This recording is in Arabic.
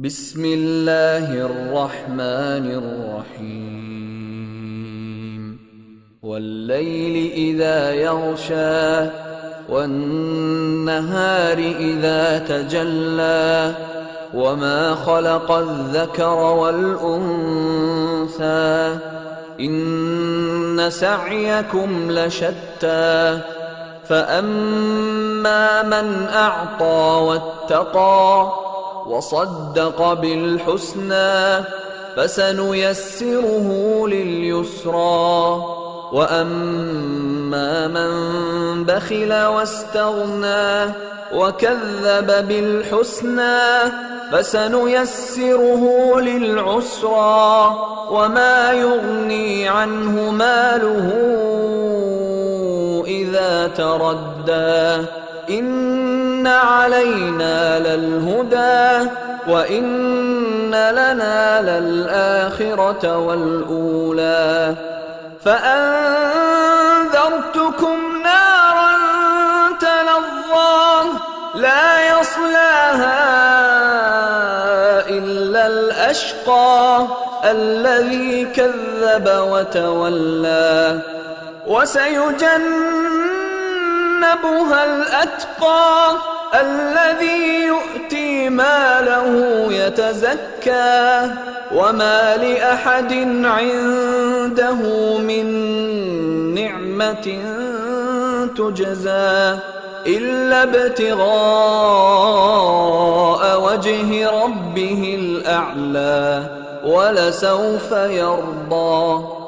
بسم الله الرحمن الرحيم والليل إذا يغشى والنهار إذا تجلى وما خلق الذكر والأنثى إن سعيكم لشتى فأما من أعطى واتقى وصدق بالحسنى فسنيسره لليسرى وأما من بخل واستغنى وكذب بالحسنى فسنيسره للعسرى وما يغني عنه ماله إذا تردى إن علينا للهدى وإن لنا للآخرة والأولى فأنذرتكم نارا تلظى لا يصلاها إلا الأشقى الذي كذب وتولى وسيجنبها الأتقى الذي يؤتي ماله يتزكى وما لأحد عنده من نعمة تجزى إلا ابتغاء وجه ربه الأعلى ولسوف يرضى.